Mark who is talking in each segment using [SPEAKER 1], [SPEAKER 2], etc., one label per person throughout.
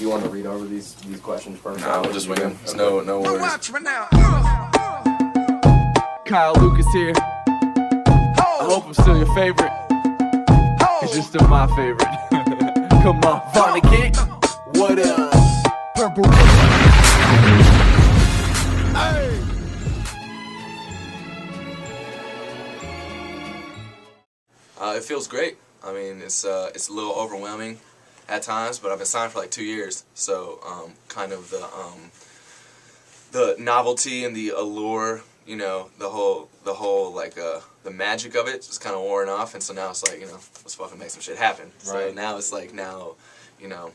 [SPEAKER 1] You want to read over these questions first?
[SPEAKER 2] Nah, we'll just wing them. There's no worries.
[SPEAKER 3] Watch me now.
[SPEAKER 4] Kyle Lucas here. I hope I'm still your favorite, cause you're still my favorite. Come on, Vonnegut. What up? Purple.
[SPEAKER 3] Hey.
[SPEAKER 2] It feels great. I mean, it's a little overwhelming at times, but I've been signed for like 2 years, so kind of the novelty and the allure, you know, the whole like the magic of it just kind of worn off, and so now it's like, you know, let's fucking make some shit happen. Right. So now it's like, now, you know,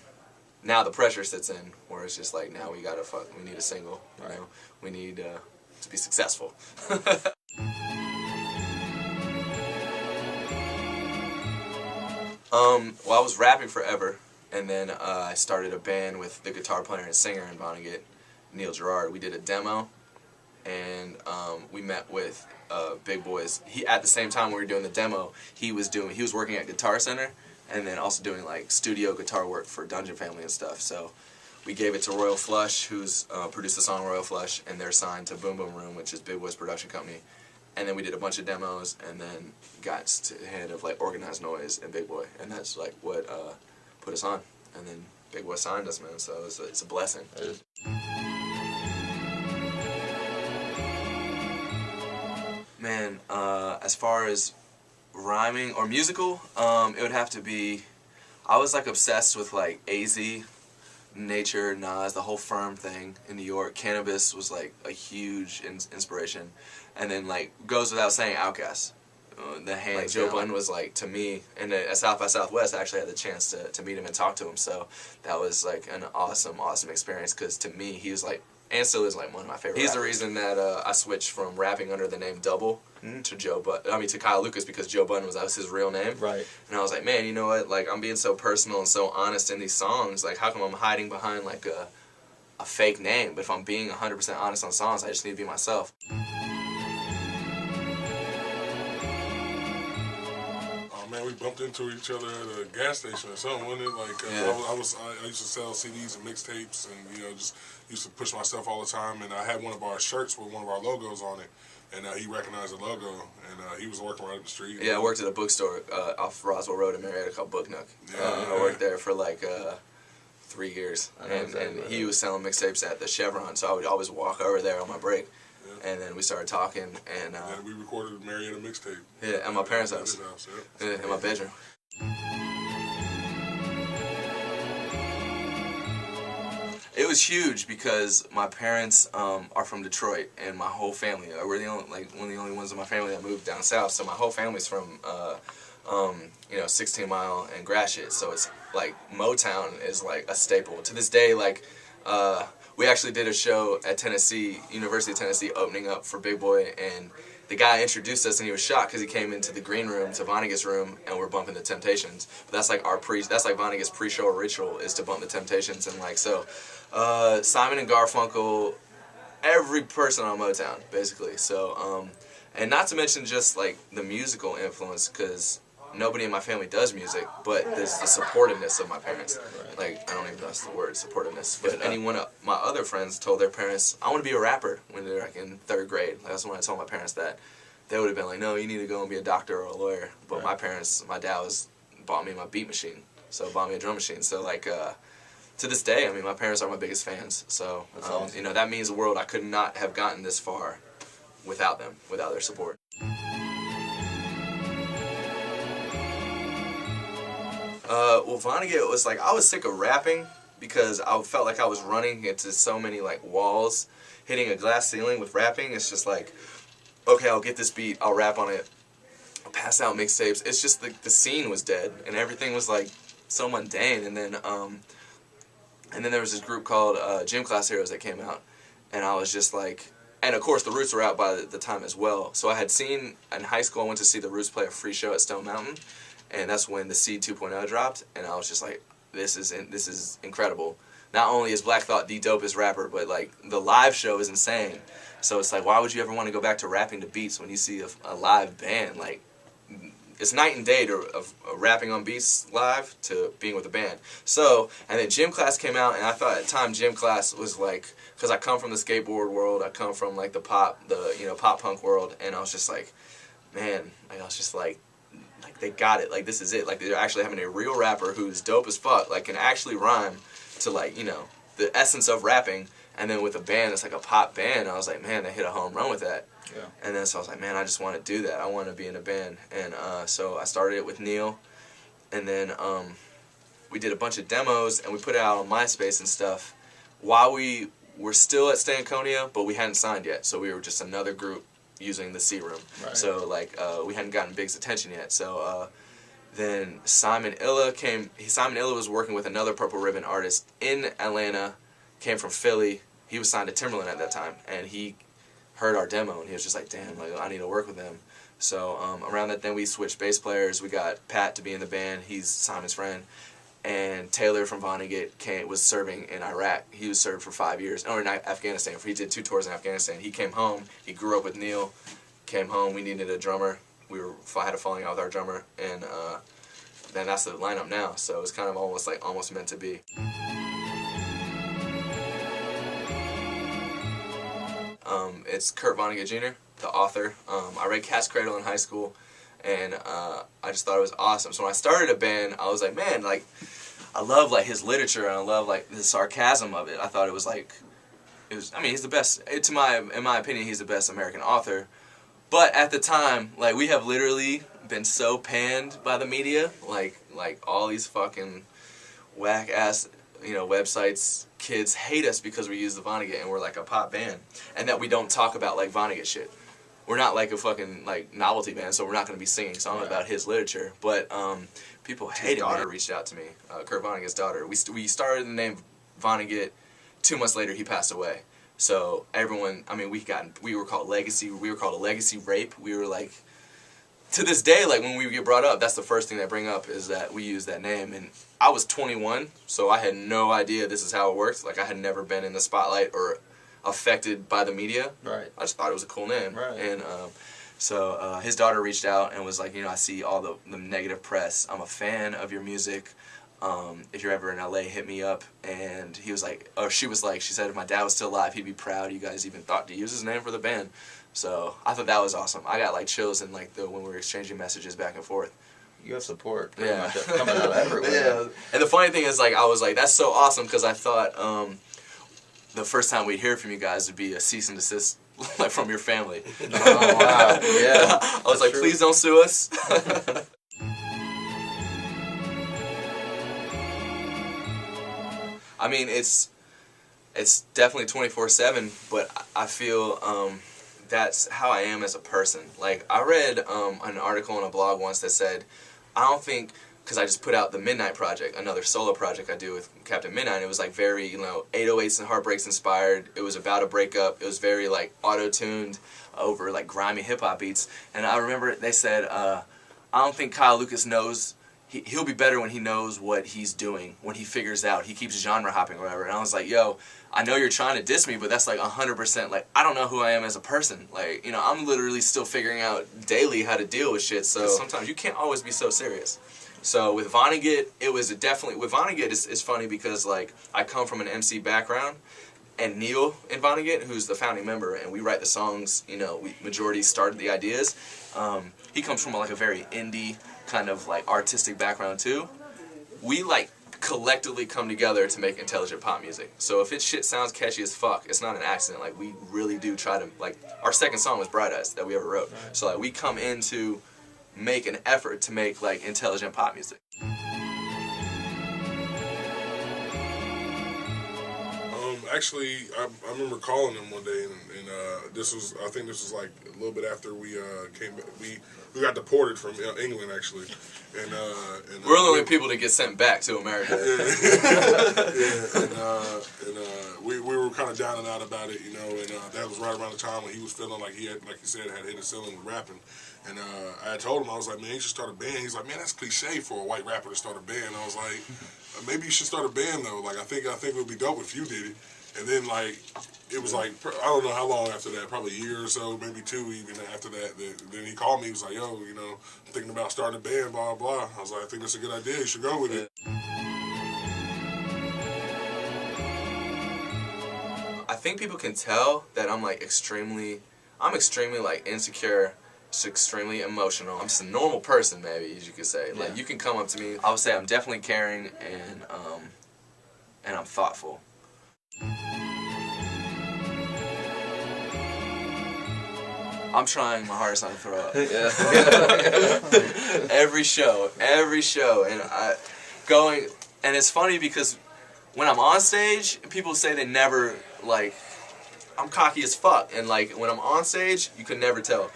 [SPEAKER 2] now the pressure sits in where it's just like, now we need a single, you know, we need to be successful. Well, I was rapping forever, and then I started a band with the guitar player and singer in Vonnegut, Neil Gerard. We did a demo, and we met with Big Boi's. At the same time we were doing the demo, he was working at Guitar Center, and then also doing like studio guitar work for Dungeon Family and stuff. So we gave it to Royal Flush, who's produced the song Royal Flush, and they're signed to Boom Boom Room, which is Big Boi's production company. And then we did a bunch of demos, and then got to the head of like Organized Noise and Big Boi, and that's like what put us on. And then Big Boi signed us, man. So it's a blessing. Man, as far as rhyming or musical, it would have to be. I was like obsessed with like AZ, Nature, Nas, the whole Firm thing in New York. Cannabis was like a huge inspiration. And then, like, goes without saying, Outkast. The hands like Joe Budden was, like, to me, and at South by Southwest, I actually had the chance to meet him and talk to him. So that was, like, an awesome, awesome experience, because to me, he was, like, and still is, like, one of my favorite rappers. He's the reason that I switched from rapping under the name Double to Kyle Lucas, because Joe Budden that was his real name.
[SPEAKER 1] Right.
[SPEAKER 2] And I was like, man, you know what? Like, I'm being so personal and so honest in these songs. Like, how come I'm hiding behind, like, a fake name? But if I'm being 100% honest on songs, I just need to be myself.
[SPEAKER 5] Man, we bumped into each other at a gas station or something, wasn't it? Like, I used to sell CDs and mixtapes, and, you know, just used to push myself all the time. And I had one of our shirts with one of our logos on it, and he recognized the logo, and he was working right up the street.
[SPEAKER 2] Yeah, I worked at a bookstore off Roswell Road in Marietta called Book Nook. I worked there for like 3 years, and he was selling mixtapes at the Chevron, so I would always walk over there on my break. And then we started talking, and
[SPEAKER 5] we recorded Marietta mixtape.
[SPEAKER 2] Yeah, at my parents' house. In my bedroom. It was huge because my parents are from Detroit, and my whole family. We're the only, one of the only ones in my family that moved down south. So my whole family's from 16 Mile and Gratiot. So it's like Motown is like a staple to this day. Like. We actually did a show at University of Tennessee, opening up for Big Boi, and the guy introduced us, and he was shocked because he came into the green room, to Vonnegut's room, and we're bumping the Temptations. But that's like that's like Vonnegut's pre-show ritual, is to bump the Temptations, and like so, Simon and Garfunkel, every person on Motown basically. So, and not to mention just like the musical influence, because nobody in my family does music, but there's the supportiveness of my parents. Like, I don't even know that's the word, supportiveness. But anyone of my other friends told their parents, I want to be a rapper, when they're like in 3rd grade. Like, that's when I told my parents that. They would have been like, no, you need to go and be a doctor or a lawyer. But my dad bought me my beat machine, so bought me a drum machine. So like, to this day, I mean, my parents are my biggest fans. So, awesome. You know, that means the world. I could not have gotten this far without them, without their support. Well, Vonnegut was like, I was sick of rapping because I felt like I was running into so many like walls, hitting a glass ceiling with rapping. It's just like, okay, I'll get this beat, I'll rap on it, I'll pass out mixtapes. It's just the scene was dead, and everything was like so mundane. And then there was this group called Gym Class Heroes that came out, and I was just like, and of course the Roots were out by the time as well. So I had seen in high school, I went to see the Roots play a free show at Stone Mountain. And that's when the Seed 2.0 dropped, and I was just like, this is incredible. Not only is Black Thought the dopest rapper, but like the live show is insane. So it's like, why would you ever want to go back to rapping to beats when you see a live band? Like, it's night and day of rapping on beats live to being with a band. So, and then gym class came out, and I thought at the time gym class was like, because I come from the skateboard world, I come from like the pop punk world, and I was just like, man, I was just like they got it, like this is it, like they're actually having a real rapper who's dope as fuck, like can actually rhyme to like, the essence of rapping, and then with a band it's like a pop band. I was like, man, they hit a home run with that. Yeah. And then so I was like, man, I just want to do that. I want to be in a band. And so I started it with Neil, and then we did a bunch of demos, and we put it out on MySpace and stuff while we were still at Stankonia, but we hadn't signed yet, so we were just another group using the C Room. Right. So like we hadn't gotten Big's attention yet. So then Simon Illa came. Simon Illa was working with another Purple Ribbon artist in Atlanta, came from Philly. He was signed to Timberland at that time, and he heard our demo, and he was just like, damn, like I need to work with them. So around that, then we switched bass players. We got Pat to be in the band. He's Simon's friend. And Taylor from Vonnegut was serving in Iraq. He was served for 5 years, or in Afghanistan. He did 2 tours in Afghanistan. He came home. He grew up with Neil. Came home. We needed a drummer. I had a falling out with our drummer, and then that's the lineup now. So it's kind of almost meant to be. It's Kurt Vonnegut Jr., the author. I read Cat's Cradle in high school, and I just thought it was awesome. So when I started a band, I was like, man, like I love like his literature, and I love like the sarcasm of it. I thought it was I mean, he's the best. In my opinion, he's the best American author. But at the time, like we have literally been so panned by the media, like all these fucking whack ass websites. Kids hate us because we use the Vonnegut, and we're like a pop band, and that we don't talk about like Vonnegut shit. We're not like a fucking like novelty band, so we're not going to be singing songs about his literature. But people hate it. His daughter reached out to me, Kurt Vonnegut's daughter. We started the name Vonnegut. 2 months later, he passed away. So everyone, I mean, we were called Legacy. We were called a Legacy Rape. We were like, to this day, like when we get brought up, that's the first thing they bring up is that we use that name. And I was 21, so I had no idea this is how it works. Like I had never been in the spotlight or affected by the media. Right. I just thought it was a cool name. Right. And so his daughter reached out and was like, I see all the negative press. I'm a fan of your music. If you're ever in LA, hit me up. And he was like, she said if my dad was still alive, he'd be proud you guys even thought to use his name for the band. So I thought that was awesome. I got like chills and like when we were exchanging messages back and forth.
[SPEAKER 3] You have support pretty much coming out everywhere.
[SPEAKER 2] Yeah. And the funny thing is, like, I was like, that's so awesome, because I thought the first time we'd hear from you guys would be a cease and desist like from your family.
[SPEAKER 3] Oh wow. Yeah.
[SPEAKER 2] I was like, true. Please don't sue us. I mean, it's definitely 24/7, but I feel that's how I am as a person. Like, I read an article on a blog once that said, I don't think, because I just put out the Midnight Project, another solo project I do with Captain Midnight. It was like very, 808s and Heartbreaks inspired. It was about a breakup. It was very like auto-tuned over like grimy hip-hop beats. And I remember they said, I don't think Kyle Lucas knows. He'll be better when he knows what he's doing, when he figures out, he keeps genre hopping or whatever. And I was like, yo, I know you're trying to diss me, but that's like 100%, like, I don't know who I am as a person. Like, I'm literally still figuring out daily how to deal with shit, so sometimes you can't always be so serious. So with Vonnegut, it was definitely, with Vonnegut, it's funny because, like, I come from an MC background, and Neil in Vonnegut, who's the founding member, and we write the songs, we majority started the ideas. He comes from like a very indie kind of like artistic background too. We like collectively come together to make intelligent pop music. So if shit sounds catchy as fuck, it's not an accident. Like, we really do try to, like, our second song was Bright Eyes that we ever wrote. Right. So like we come in to make an effort to make like intelligent pop music.
[SPEAKER 5] Actually, I remember calling him one day, and I think this was like a little bit after we came back. We got deported from England, actually, and
[SPEAKER 2] we're the only people to get sent back to America.
[SPEAKER 5] We were kind of of down and out about it, you know, and that was right around the time when he was feeling like he had, like you said, had hit his ceiling with rapping. And I had told him, I was like, man, you should start a band. He's like, man, that's cliche for a white rapper to start a band. I was like, maybe you should start a band though. Like, I think it would be dope if you did it. And then like, it was like, I don't know how long after that, probably a year or so, maybe 2 even after that. Then he called me. He was like, yo, you know, I'm thinking about starting a band, blah, blah. I was like, I think that's a good idea. You should go with it.
[SPEAKER 2] I think people can tell that I'm extremely like insecure, just extremely emotional. I'm just a normal person, maybe, as you could say.
[SPEAKER 3] Yeah.
[SPEAKER 2] Like, you can come up to me, I would say I'm definitely caring and I'm thoughtful. I'm trying my hardest not to throw up. every show, and it's funny because when I'm on stage, people say they never, like, I'm cocky as fuck, and like when I'm on stage, you can never tell.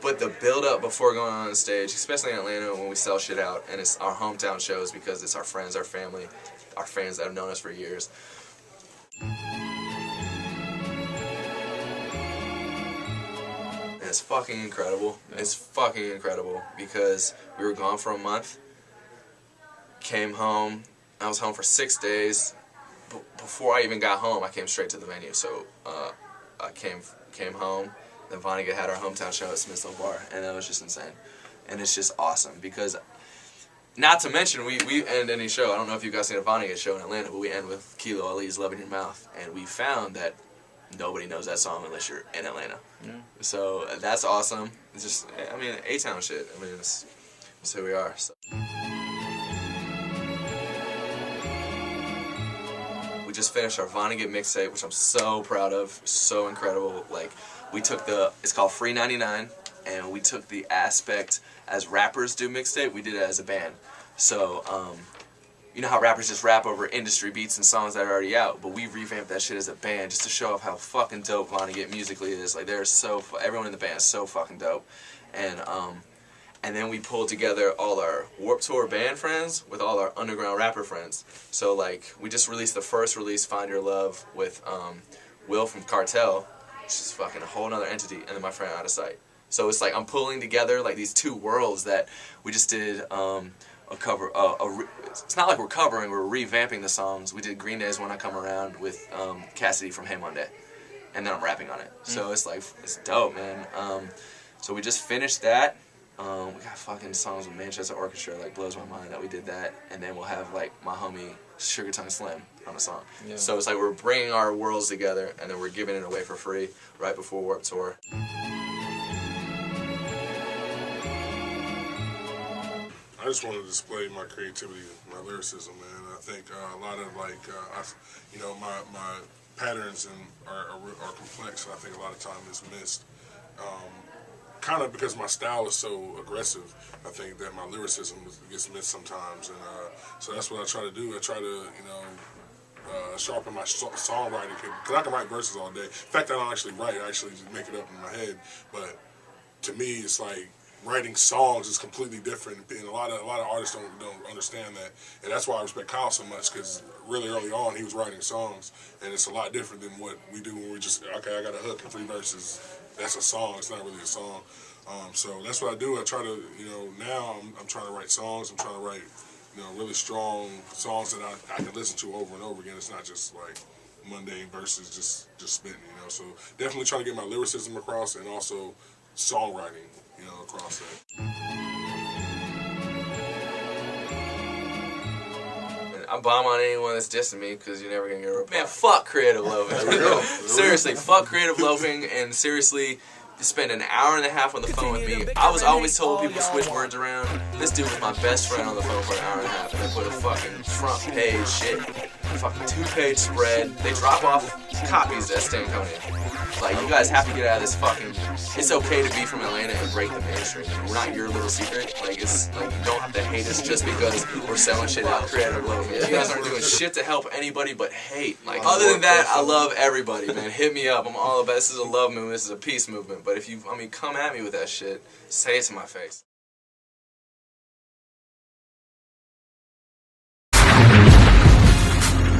[SPEAKER 2] But the build up before going on stage, especially in Atlanta when we sell shit out, and it's our hometown shows because it's our friends, our family, our fans that have known us for years. And it's fucking incredible. Yeah. It's fucking incredible because we were gone for a month, came home, I was home for 6 days. Before I even got home, I came straight to the venue. So I came home. Then Vonnegut had our hometown show at Smithsville Bar, and that was just insane. And it's just awesome because, not to mention, we end any show. I don't know if you guys seen a Vonnegut show in Atlanta, but we end with Kilo Ali's "Love in Your Mouth," and we found that nobody knows that song unless you're in Atlanta. Yeah. So that's awesome. It's just, I mean, A-Town shit. I mean, it's who we are. So. We just finished our Vonnegut mixtape, which I'm so proud of, so incredible. Like, we took it's called Free 99, and we took the aspect as rappers do mixtape, we did it as a band. So, you know how rappers just rap over industry beats and songs that are already out, but we revamped that shit as a band just to show off how fucking dope Vonnegut musically is. Like, everyone in the band is so fucking dope. And then we pulled together all our Warped Tour band friends with all our underground rapper friends. So, like, we just released the first release, Find Your Love, with Will from Cartel, which is fucking a whole nother entity, and then my friend Out of Sight. So it's like I'm pulling together, like, these two worlds that we just did a cover. It's not like we're covering, we're revamping the songs. We did Green Day's When I Come Around with Cassidy from Hey Monday, and then I'm rapping on it. So it's like, it's dope, man. So we just finished that. We got fucking songs with Manchester Orchestra, like, blows my mind that we did that. And then we'll have, like, my homie Sugar Tongue Slim on a song. Yeah. So it's like we're bringing our worlds together, and then we're giving it away for free right before Warped Tour.
[SPEAKER 5] I just want to display my creativity, my lyricism, man. I think a lot of, like, you know, my patterns are complex, and I think a lot of time is missed. Kind of because my style is so aggressive, I think that my lyricism gets missed sometimes, and so that's what I try to do. I try to, you know, sharpen my songwriting, because I can write verses all day. In fact, I don't actually write; I actually just make it up in my head. But to me, it's like writing songs is completely different, and a lot of artists don't understand that, and that's why I respect Kyle so much, because really early on he was writing songs, and it's a lot different than what we do when we just, okay, I got a hook and 3 verses. That's a song. It's not really a song. So that's what I do. I try to, you know, now I'm trying to write songs. I'm trying to write, you know, really strong songs that I can listen to over and over again. It's not just like mundane verses, just spitting, you know. So definitely trying to get my lyricism across, and also songwriting, you know, across that.
[SPEAKER 2] I bomb on anyone that's dissing me because you're never gonna get a reply. Man, fuck creative loafing. Seriously, fuck creative loafing, and seriously, to spend an hour and a half on the phone with me. I was always told people to switch words around. This dude was my best friend on the phone for an hour and a half, and they put a fucking front page shit, a fucking 2-page spread. They drop off copies at Stankonia. Like, you guys have to get out of this fucking. It's okay to be from Atlanta and break the mainstream. We're not your little secret. Like, it's like, you don't have to hate us just because we're selling shit out creative loafing. You guys aren't doing shit to help anybody but hate. Like, other than that, I love everybody, man. Hit me up. I'm all about. This is a love movement. This is a peace movement. But if you, I mean, come at me with that shit. Say it to my face.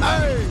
[SPEAKER 6] Hey!